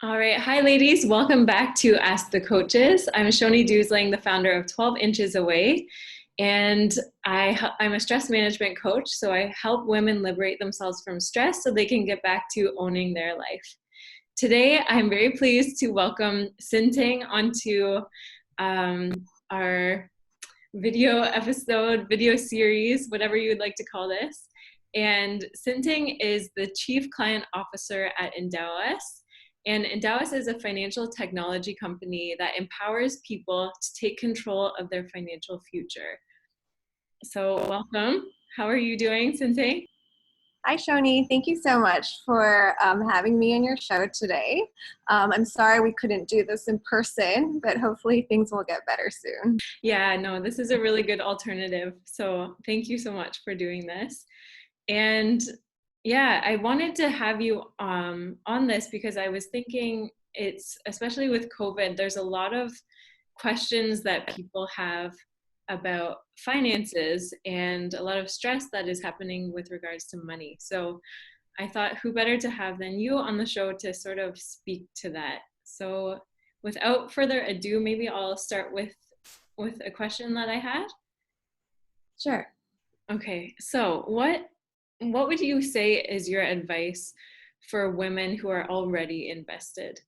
All right. Hi, ladies. Welcome back to Ask the Coaches. I'm Shoni Dusling, the founder of 12 Inches Away. And I'm a stress management coach. So I help women liberate themselves from stress so they can get back to owning their life. Today, I'm very pleased to welcome Sin Ting onto um, our video episode, video series, whatever you would like to call this. And Sin Ting is the Chief Client Officer at Endowus. And Endowus is a financial technology company that empowers people to take control of their financial future. So welcome. How are you doing, Sin Ting? Hi, Shoni. Thank you so much for having me on your show today. I'm sorry we couldn't do this in person, but hopefully things will get better soon. Yeah, no, this is a really good alternative. So thank you so much for doing this. And yeah, I wanted to have you on this because I was thinking it's, especially with COVID, there's a lot of questions that people have about finances and a lot of stress that is happening with regards to money. So I thought who better to have than you on the show to sort of speak to that. So without further ado, maybe I'll start with a question that I had. Sure. Okay, so what would you say is your advice for women who are already invested?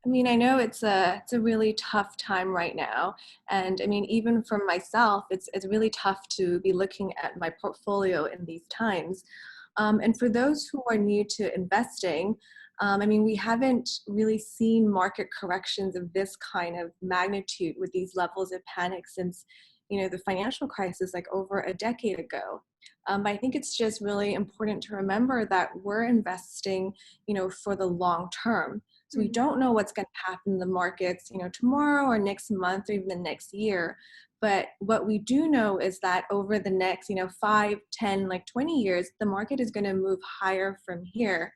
I mean, I know it's a really tough time right now, and I mean, even for myself, it's really tough to be looking at my portfolio in these times. And for those who are new to investing, I mean, we haven't really seen market corrections of this kind of magnitude with these levels of panic since, the financial crisis, like over a decade ago. But I think it's just really important to remember that we're investing, for the long term. So we don't know what's going to happen in the markets, tomorrow or next month or even the next year. But what we do know is that over the next, 5, 10, like 20 years, the market is going to move higher from here.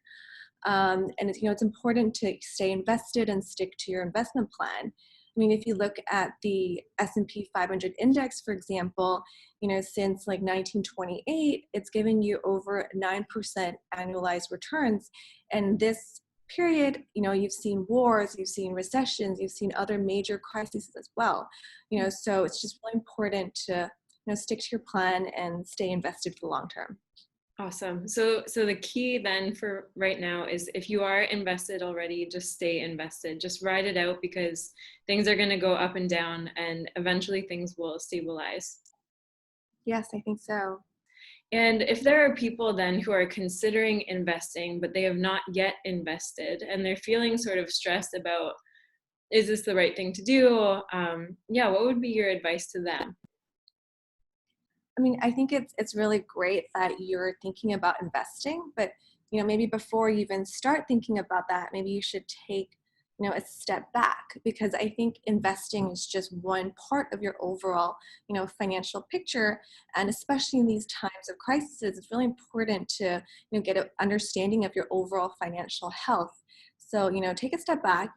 And it's important to stay invested and stick to your investment plan. I mean, if you look at the S&P 500 index, for example, since like 1928, it's given you over 9% annualized returns. And this period, you've seen wars, you've seen recessions, you've seen other major crises as well. So it's just really important to, stick to your plan and stay invested for the long term. Awesome. So the key then for right now is if you are invested already, just stay invested. Just ride it out because things are going to go up and down and eventually things will stabilize. Yes, I think so. And if there are people then who are considering investing, but they have not yet invested and they're feeling sort of stressed about, is this the right thing to do? Yeah, what would be your advice to them? I mean, I think it's really great that you're thinking about investing, but maybe before you even start thinking about that, maybe you should take a step back, because I think investing is just one part of your overall financial picture, and especially in these times of crisis, it's really important to get an understanding of your overall financial health. So take a step back,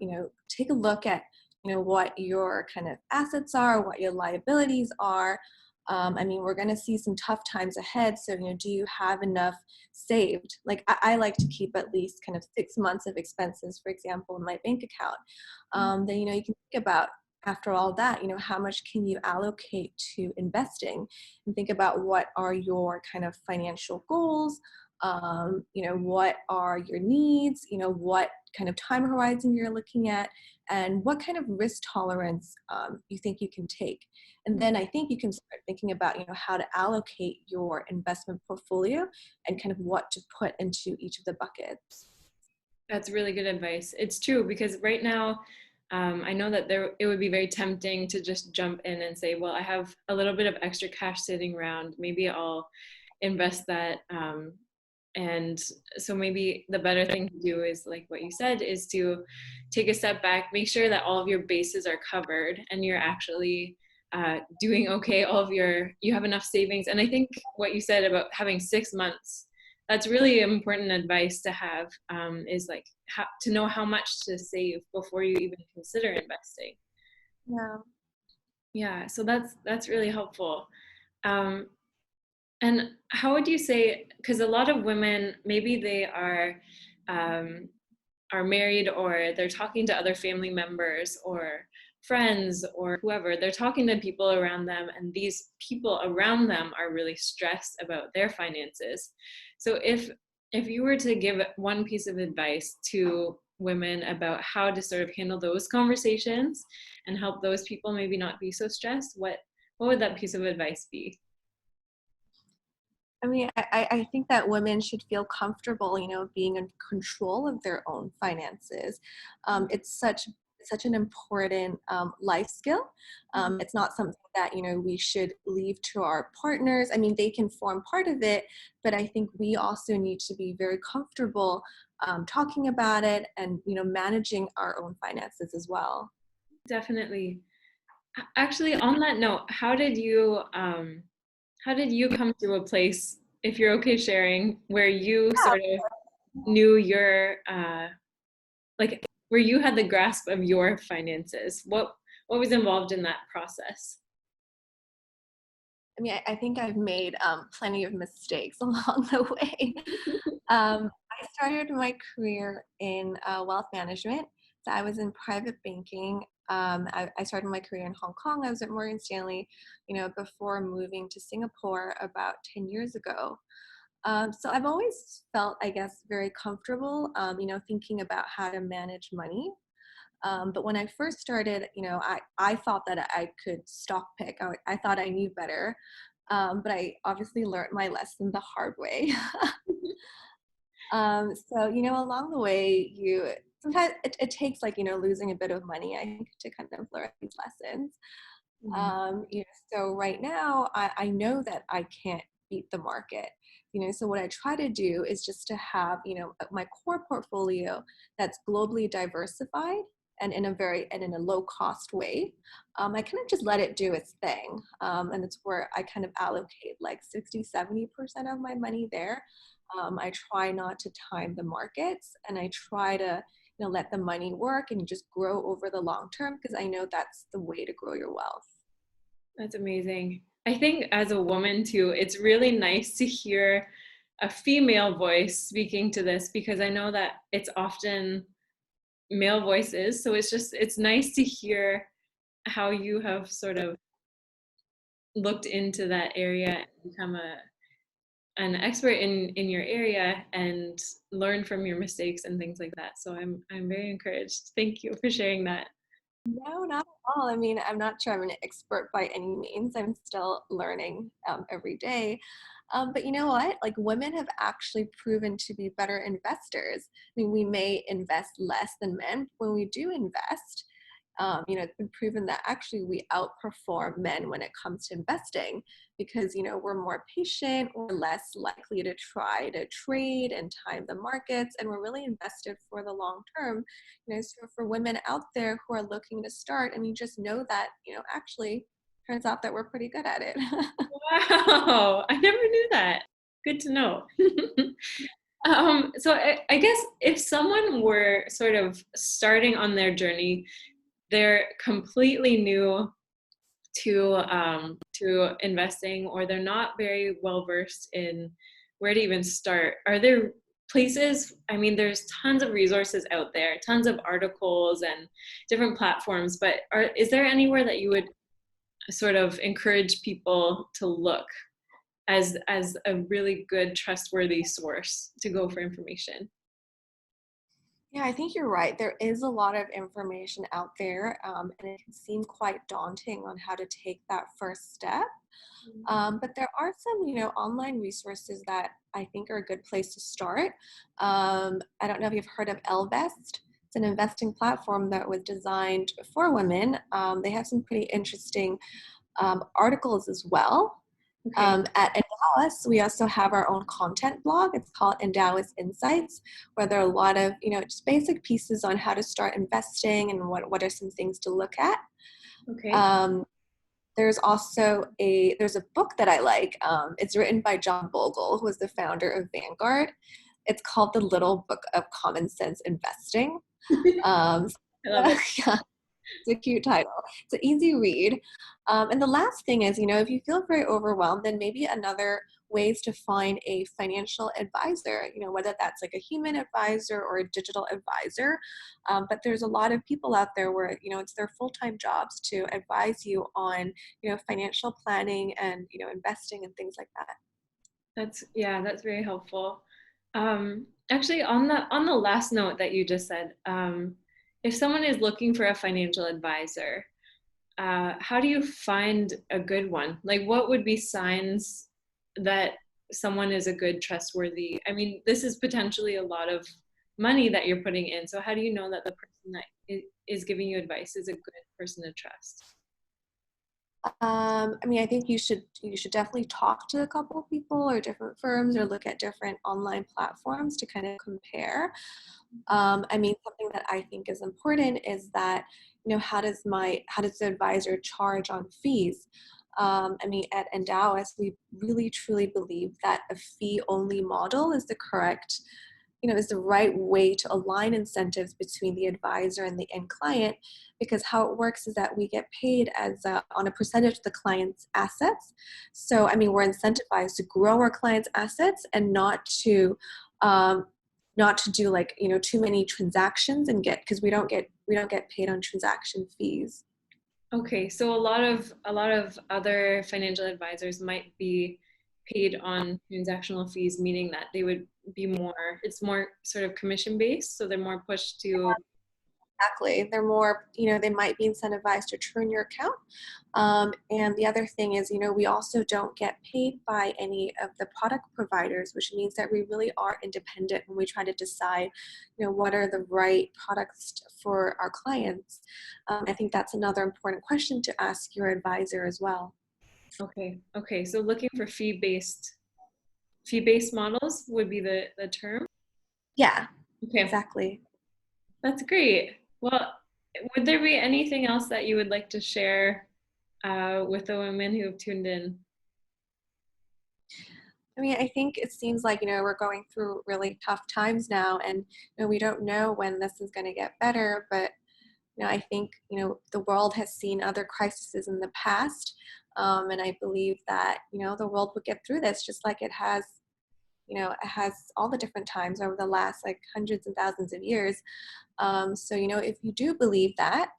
take a look at what your kind of assets are, what your liabilities are. I mean, we're going to see some tough times ahead. So, do you have enough saved? Like, I like to keep at least kind of 6 months of expenses, for example, in my bank account. Then, you can think about, after all that, how much can you allocate to investing, and think about what are your kind of financial goals. What are your needs, what kind of time horizon you're looking at, and what kind of risk tolerance you think you can take. And then I think you can start thinking about, how to allocate your investment portfolio and kind of what to put into each of the buckets. That's really good advice. It's true because right now, I know that it would be very tempting to just jump in and say, well, I have a little bit of extra cash sitting around. Maybe I'll invest that. And so maybe the better thing to do is like what you said, is to take a step back, make sure that all of your bases are covered and you're actually doing okay. You have enough savings. And I think what you said about having 6 months, that's really important advice to have, is like to know how much to save before you even consider investing. Yeah. Yeah, so that's really helpful. Um, and how would you say, because a lot of women, maybe they are are married, or they're talking to other family members or friends or whoever, they're talking to people around them, and these people around them are really stressed about their finances. So if you were to give one piece of advice to women about how to sort of handle those conversations and help those people maybe not be so stressed, what would that piece of advice be? I mean, I think that women should feel comfortable, being in control of their own finances. It's such an important life skill. It's not something that, we should leave to our partners. I mean, they can form part of it, but I think we also need to be very comfortable talking about it and, managing our own finances as well. Definitely. Actually, on that note, how did you come to a place, if you're okay sharing, where you Yeah. sort of knew your like where you had the grasp of your finances? What was involved in that process? I mean, I think I've made plenty of mistakes along the way. I started my career in wealth management. So I was in private banking. I started my career in Hong Kong. I was at Morgan Stanley, before moving to Singapore about 10 years ago. So I've always felt, I guess, very comfortable, thinking about how to manage money. But when I first started, I thought that I could stock pick. I thought I knew better. But I obviously learned my lesson the hard way. So, along the way, sometimes it takes like, losing a bit of money, I think, to kind of learn these lessons. Mhm. So right now I know that I can't beat the market. So what I try to do is just to have, my core portfolio that's globally diversified and in a low cost way. I kind of just let it do its thing. And it's where I kind of allocate like 60-70% of my money there. I try not to time the markets, and I try to, let the money work and just grow over the long term, because I know that's the way to grow your wealth. That's amazing. I think as a woman too, it's really nice to hear a female voice speaking to this, because I know that it's often male voices. So it's nice to hear how you have sort of looked into that area and become an expert in your area and learn from your mistakes and things like that. So I'm very encouraged. Thank you for sharing that. No, not at all. I mean, I'm not sure I'm an expert by any means. I'm still learning every day. But you know what? Like, women have actually proven to be better investors. I mean, we may invest less than men. When we do invest, it's been proven that actually we outperform men when it comes to investing, because, we're more patient, we're less likely to try to trade and time the markets, and we're really invested for the long term. So for women out there who are looking to start, I mean, just know that, actually turns out that we're pretty good at it. Wow, I never knew that. Good to know. So I guess if someone were sort of starting on their journey, they're completely new to investing, or they're not very well versed in where to even start. Are there places? I mean, there's tons of resources out there, tons of articles and different platforms, but is there anywhere that you would sort of encourage people to look as a really good, trustworthy source to go for information? Yeah, I think you're right. There is a lot of information out there, and it can seem quite daunting on how to take that first step. But there are some, online resources that I think are a good place to start. I don't know if you've heard of Elvest. It's an investing platform that was designed for women. They have some pretty interesting articles as well. Okay. At Endowus, we also have our own content blog. It's called Endowus Insights, where there are a lot of, just basic pieces on how to start investing and what are some things to look at. Okay. Um, there's a book that I like. It's written by John Bogle, who was the founder of Vanguard. It's called The Little Book of Common Sense Investing. Um, I love it. yeah, it's a cute title. It's an easy read. And the last thing is, if you feel very overwhelmed, then maybe another ways to find a financial advisor, whether that's like a human advisor or a digital advisor. But there's a lot of people out there where, it's their full-time jobs to advise you on, financial planning and, investing and things like that. That's very helpful. Actually, on the last note that you just said, if someone is looking for a financial advisor, how do you find a good one? Like, what would be signs that someone is a good, trustworthy? I mean, this is potentially a lot of money that you're putting in. So how do you know that the person that is giving you advice is a good person to trust? I think you should definitely talk to a couple of people or different firms or look at different online platforms to kind of compare. Something that I think is important is that, how does the advisor charge on fees? At Endowus, we really truly believe that a fee-only model is the correct, is the right way to align incentives between the advisor and the end client, because how it works is that we get paid on a percentage of the client's assets. So, we're incentivized to grow our clients' assets and um, not to do like, too many transactions and because we don't get paid on transaction fees. Okay, so a lot of other financial advisors might be paid on transactional fees, meaning that they would be it's more sort of commission based, so they're more pushed to. Exactly. They're more, they might be incentivized to turn your account. And the other thing is, we also don't get paid by any of the product providers, which means that we really are independent when we try to decide, what are the right products for our clients. I think that's another important question to ask your advisor as well. Okay, so looking for fee-based models would be the term. Yeah, Okay, exactly. that's great. Well, would there be anything else that you would like to share with the women who have tuned in? I think it seems like, we're going through really tough times now, and, we don't know when this is going to get better, but, I think, the world has seen other crises in the past, and I believe that, the world will get through this just like it has all the different times over the last like hundreds and thousands of years. So, if you do believe that,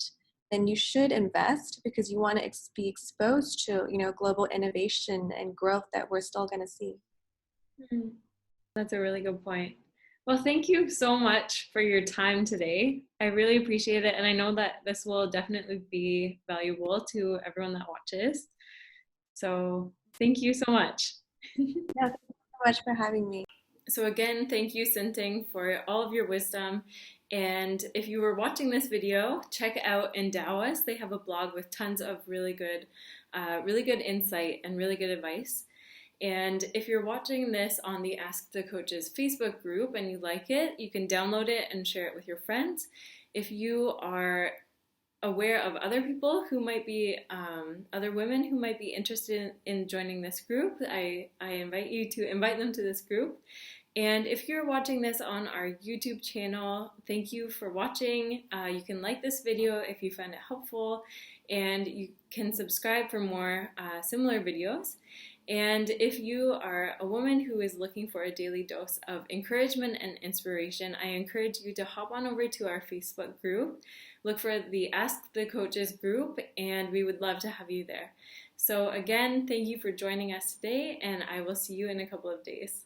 then you should invest because you want to be exposed to, global innovation and growth that we're still going to see. Mhm. That's a really good point. Well, thank you so much for your time today. I really appreciate it. And I know that this will definitely be valuable to everyone that watches. So thank you so much. Yeah, thank you so much for having me. So again, thank you, Sin Ting, for all of your wisdom. And if you were watching this video, check out Endowus. They have a blog with tons of really good insight and really good advice. And if you're watching this on the Ask the Coaches Facebook group and you like it, you can download it and share it with your friends. If you are aware of other people who might be, other women who might be interested in joining this group, I invite you to invite them to this group. And if you're watching this on our YouTube channel, thank you for watching. You can like this video if you found it helpful, and you can subscribe for more similar videos. And if you are a woman who is looking for a daily dose of encouragement and inspiration, I encourage you to hop on over to our Facebook group. Look for the Ask the Coaches group, and we would love to have you there. So again, thank you for joining us today, and I will see you in a couple of days.